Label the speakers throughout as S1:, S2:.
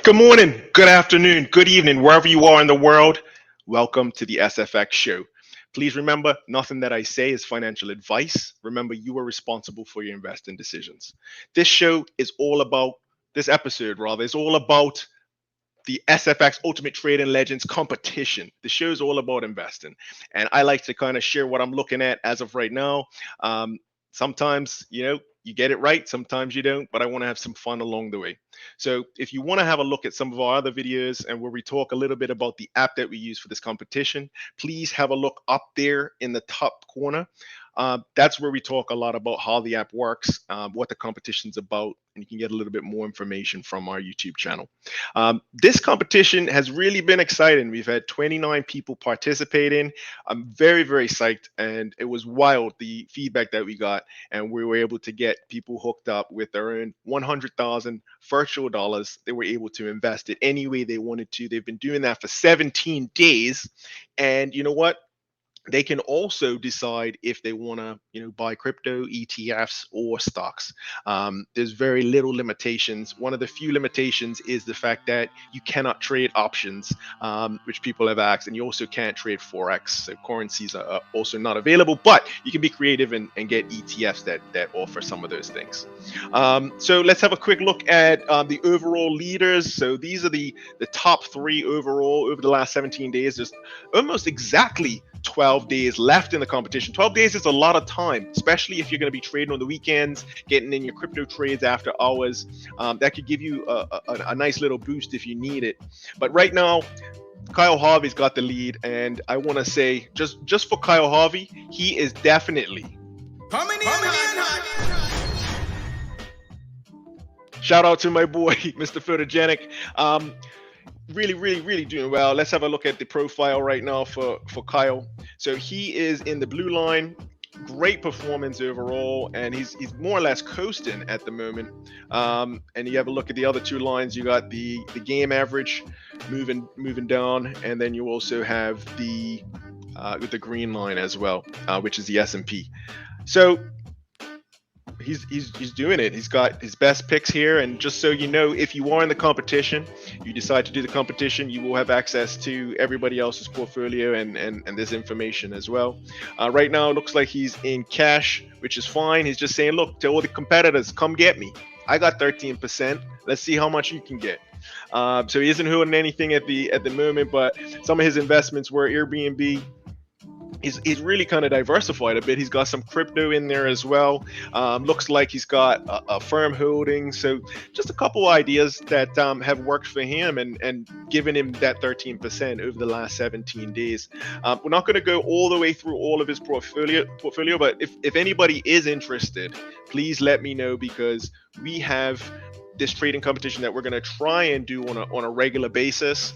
S1: Good morning, good afternoon, good evening, wherever you are in the world. Welcome to the SFX Show. Please remember, nothing that I say is financial advice. Remember, you are responsible for your investing decisions. This show is all about, this episode rather, is all about the SFX Ultimate Trading Legends competition. The show is all about investing. And I like to kind of share what I'm looking at as of right now. Sometimes, you get it right, sometimes you don't, but I want to have some fun along the way. So if you want to have a look at some of our other videos and where we talk a little bit about the app that we use for this competition, please have a look up there in the top corner. That's where we talk a lot about how the app works, what the competition's about, and you can get a little bit more information from our YouTube channel. This competition has really been exciting. We've had 29 people participating. I'm very, very psyched, and it was wild, the feedback that we got, and we were able to get people hooked up with their own 100,000 virtual dollars. They were able to invest it any way they wanted to. They've been doing that for 17 days, and you know what? They can also decide if they want to buy crypto ETFs or stocks. There's very little limitations. One of the few limitations is the fact that you cannot trade options, which people have asked, and you also can't trade forex. So currencies are also not available, but you can be creative and get ETFs that offer some of those things. So let's have a quick look at the overall leaders. So these are the top three overall over the last 17 days. There's almost exactly 12 days left in the competition. 12 days is a lot of time, especially if you're going to be trading on the weekends, getting in your crypto trades after hours. That could give you a nice little boost if you need it. But right now, Kyle Harvey's got the lead, and I want to say, just for Kyle Harvey, he is definitely coming in hot. Shout out to my boy, Mr. Photogenic. Really doing well. Let's have a look at the profile right now for Kyle. So he is in the blue line. Great performance overall, and he's more or less coasting at the moment. And you have a look at the other two lines. You got the game average moving down, and then you also have the green line as well, which is the S&P. So he's doing it. He's got his best picks here, and just so you know, if you are in the competition, you decide to do the competition, you will have access to everybody else's portfolio and this information as well. Right now it looks like he's in cash, which is fine. He's just saying, look, to all the competitors, come get me. I got 13%. Let's see how much you can get. So he isn't holding anything at the moment, but some of his investments were Airbnb. He's really kind of diversified a bit. He's got some crypto in there as well. Looks like he's got a firm holding. So just a couple ideas that have worked for him and given him that 13% over the last 17 days. We're not going to go all the way through all of his portfolio, but if anybody is interested, please let me know, because we have this trading competition that we're going to try and do on a regular basis.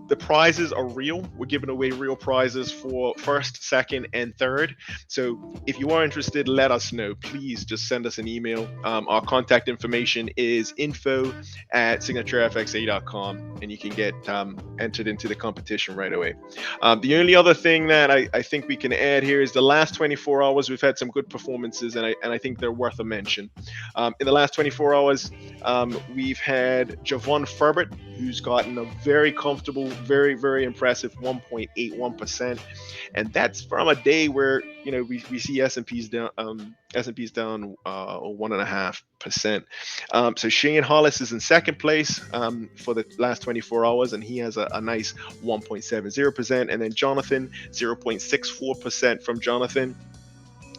S1: The prizes are real. We're giving away real prizes for first, second, and third. So if you are interested, let us know. Please just send us an email. Our contact information is info@signaturefxa.com, and you can get entered into the competition right away. The only other thing that I think we can add here is the last 24 hours, we've had some good performances, and I think they're worth a mention. In the last 24 hours, we've had Javon Ferbert, who's gotten a very comfortable, very impressive 1.81%, and that's from a day where we see S&P's down 1.5%. So Shane Hollis is in second place for the last 24 hours, and he has a nice 1.70%, and then Jonathan, 0.64% from Jonathan.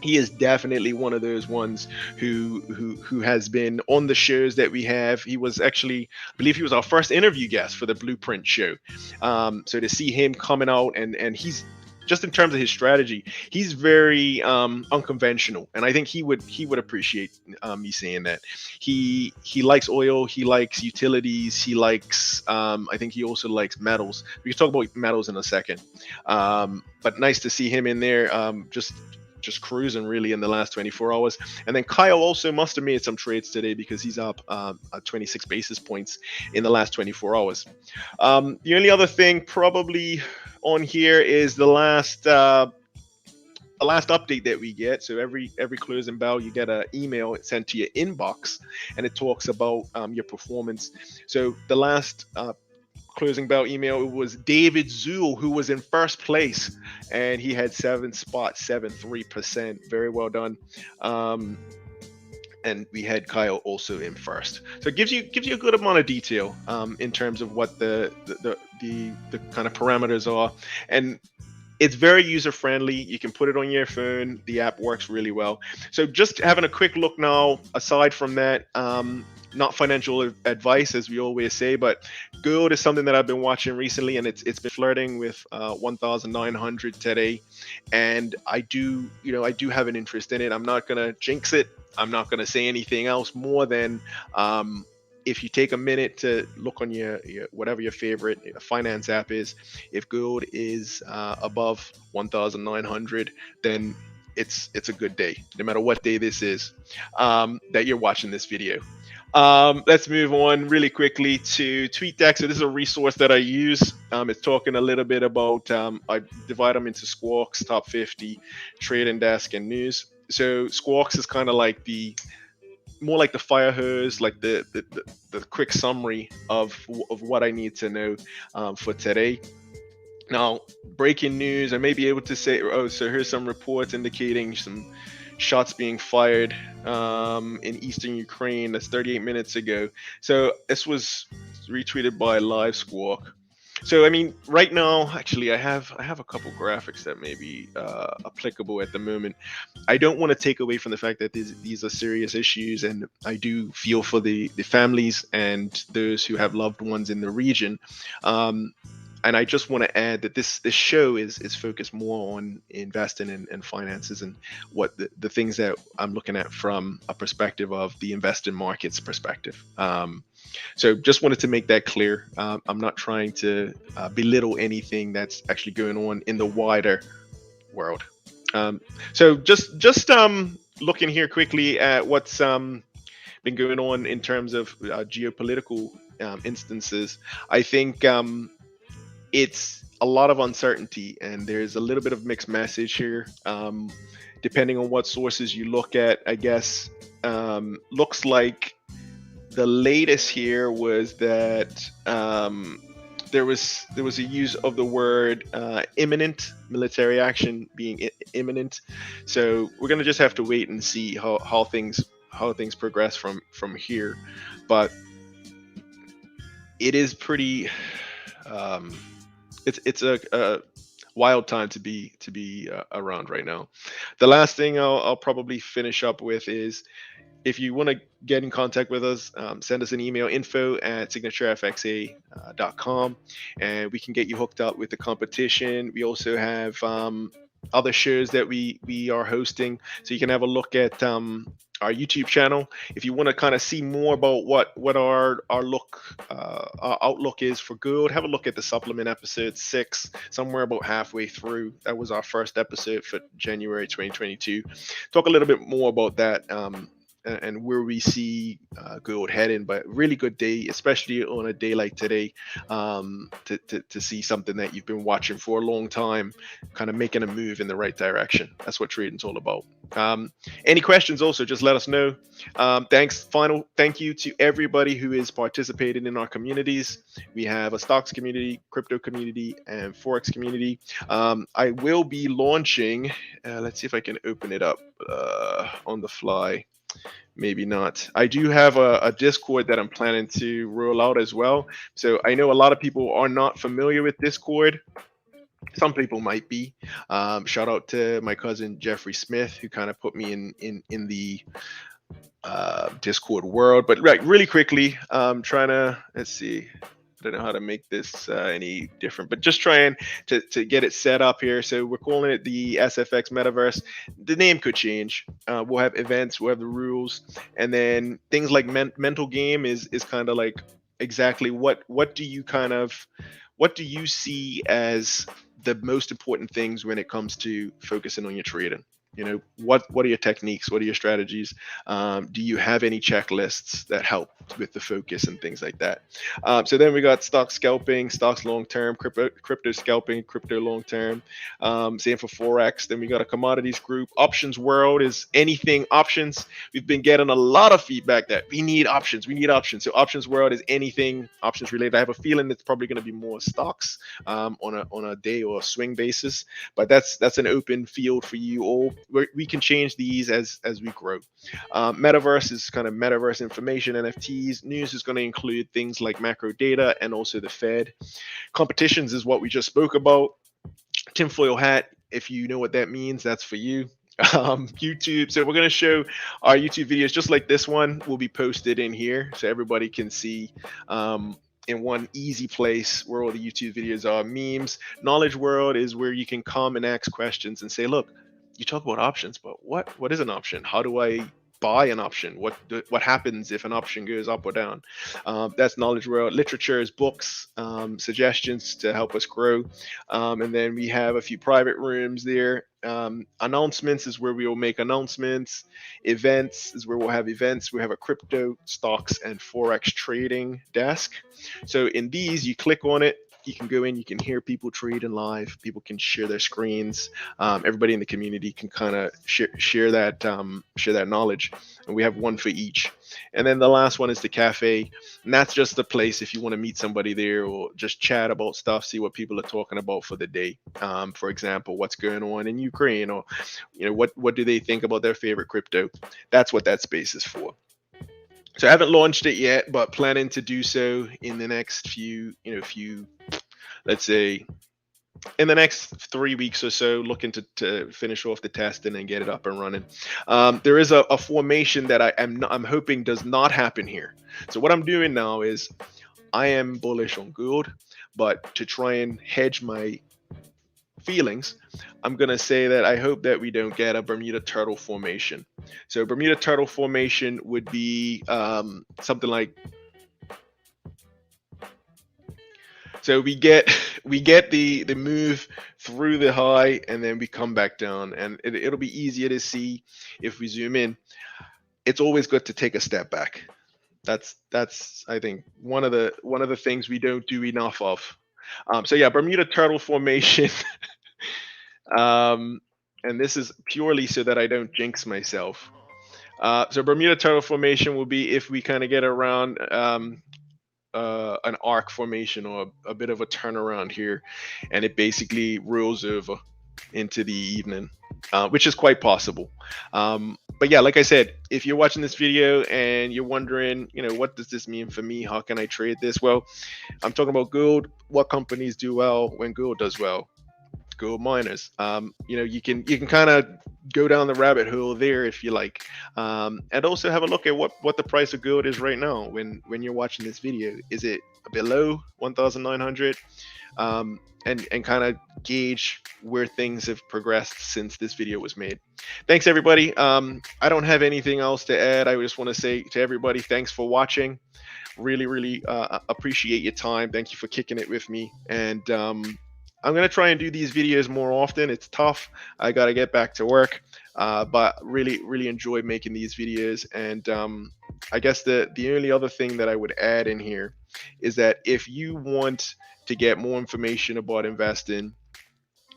S1: He is definitely one of those ones who has been on the shows that we have. He was actually, I believe he was our first interview guest for the Blueprint show. So to see him coming out, and he's, just in terms of his strategy, he's very unconventional, and I think he would appreciate me saying that. He likes oil, he likes utilities, he likes I think he also likes metals. We can talk about metals in a second, but nice to see him in there, just cruising really in the last 24 hours. And then Kyle also must have made some trades today, because he's up 26 basis points in the last 24 hours. The only other thing probably on here is the last the last update that we get. So every closing bell, you get an email sent to your inbox, and it talks about your performance. So the last closing bell email, it was David Zool who was in first place, and he had 7.73%. Very well done. And we had Kyle also in first. So it gives you a good amount of detail in terms of what the kind of parameters are, and it's very user friendly. You can put it on your phone. The app works really well. So just having a quick look now. Aside from that, not financial advice as we always say, but gold is something that I've been watching recently, and it's been flirting with 1,900 today, and I do have an interest in it. I'm not gonna jinx it. I'm not gonna say anything else more than if you take a minute to look on your whatever your favorite finance app is, if gold is above 1,900, then it's a good day, no matter what day this is that you're watching this video. Let's move on really quickly to TweetDeck. So this is a resource that I use. It's talking a little bit about, I divide them into Squawks, Top 50, Trading Desk, and News. So Squawks is kind of like more like the fire hose, like the quick summary of what I need to know for today. Now, breaking news, I may be able to say, oh, so here's some reports indicating some shots being fired in eastern Ukraine. That's 38 minutes ago. So this was retweeted by Live Squawk. So I mean, right now, actually, I have a couple graphics that may be applicable at the moment. I don't want to take away from the fact that these are serious issues, and I do feel for the families and those who have loved ones in the region. And I just want to add that this show is focused more on investing and finances, and what the things that I'm looking at from a perspective of the investing markets perspective. So just wanted to make that clear. I'm not trying to belittle anything that's actually going on in the wider world. So just looking here quickly at what's been going on in terms of geopolitical instances. I think it's a lot of uncertainty, and there's a little bit of mixed message here. Depending on what sources you look at, I guess looks like the latest here was that there was a use of the word imminent, military action being imminent. So we're gonna just have to wait and see how things progress from here. But it is pretty. It's a wild time to be around right now. The last thing I'll probably finish up with is, if you want to get in contact with us, send us an email, info@signaturefxa.com, and we can get you hooked up with the competition. We also have other shows that we are hosting, so you can have a look at our YouTube channel. If you want to kind of see more about what our outlook is for gold, have a look at the supplement episode 6, somewhere about halfway through. That was our first episode for January 2022. Talk a little bit more about that. And where we see gold heading. But really good day, especially on a day like today, to see something that you've been watching for a long time kind of making a move in the right direction. That's what trading's all about. Any questions also, just let us know. Final thank you to everybody who is participating in our communities. We have a stocks community, crypto community, and forex community. I will be launching, let's see if I can open it up on the fly. Maybe not. I do have a Discord that I'm planning to roll out as well. So I know a lot of people are not familiar with Discord. Some people might be. Shout out to my cousin Jeffrey Smith, who kind of put me in the Discord world. But really quickly, trying to, let's see. I don't know how to make this any different, but just trying to get it set up here. So we're calling it the SFX Metaverse. The name could change. We'll have events, we'll have the rules, and then things like mental game is kind of like exactly what do you see as the most important things when it comes to focusing on your trading. What are your techniques? What are your strategies? Do you have any checklists that help with the focus and things like that? So then we got stock scalping, stocks long term, crypto scalping, crypto long term. Same for forex. Then we got a commodities group. Options world is anything options. We've been getting a lot of feedback that we need options. We need options. So options world is anything options related. I have a feeling it's probably going to be more stocks on a day or a swing basis, but that's an open field for you all. We can change these as we grow. Metaverse is kind of metaverse information, NFTs. News is going to include things like macro data and also the Fed. Competitions is what we just spoke about. Tinfoil hat, if you know what that means, that's for you. YouTube. So we're going to show our YouTube videos just like this one will be posted in here so everybody can see in one easy place where all the YouTube videos are. Memes. Knowledge world is where you can come and ask questions and say, look, you talk about options, but what is an option? How do I buy an option? What happens if an option goes up or down? That's knowledge world. Literature is books, suggestions to help us grow, and then we have a few private rooms there. Announcements is where we will make announcements. Events is where we'll have events. We have a crypto, stocks, and forex trading desk. So in these, you click on it, you can go in, you can hear people trading live, people can share their screens, everybody in the community can kind of share that knowledge, and we have one for each. And then the last one is the cafe, and that's just a place if you want to meet somebody there or just chat about stuff, see what people are talking about for the day. For example, what's going on in Ukraine, or what do they think about their favorite crypto. That's what that space is for. So I haven't launched it yet, but planning to do so in the next let's say in the next 3 weeks or so, looking to finish off the test and then get it up and running. There is a formation that I'm hoping does not happen here. So what I'm doing now is I am bullish on gold, but to try and hedge my feelings, I'm going to say that I hope that we don't get a Bermuda turtle formation. So Bermuda turtle formation would be something like, so we get the move through the high and then we come back down, and it'll be easier to see if we zoom in. It's always good to take a step back. That's I think one of the things we don't do enough of. So yeah, Bermuda turtle formation. And this is purely so that I don't jinx myself. So Bermuda turtle formation will be if we kind of get around an arc formation or a bit of a turnaround here, and it basically rolls over into the evening, which is quite possible. But yeah, like I said, if you're watching this video and you're wondering, what does this mean for me? How can I trade this? Well, I'm talking about gold. What companies do well when gold does well? Gold miners. You can kind of go down the rabbit hole there if you like, and also have a look at what the price of gold is right now when you're watching this video. Is it below 1,900? And kind of gauge where things have progressed since this video was made. Thanks everybody. I don't have anything else to add. I just want to say to everybody, thanks for watching. Really appreciate your time. Thank you for kicking it with me, and I'm going to try and do these videos more often. It's tough. I got to get back to work, but really enjoy making these videos. And I guess the only other thing that I would add in here is that if you want to get more information about investing,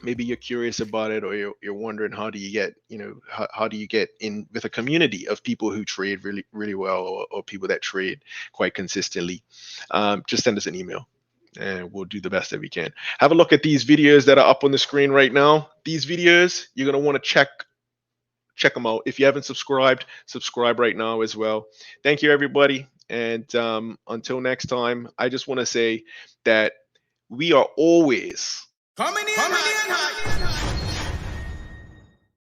S1: maybe you're curious about it, or you're wondering how do you get how do you get in with a community of people who trade really well, or people that trade quite consistently, just send us an email and we'll do the best that we can. Have a look at these videos that are up on the screen right now. These videos, you're going to want to check them out. If you haven't subscribed, subscribe right now as well. Thank you, everybody. And until next time, I just want to say that we are always
S2: coming in high.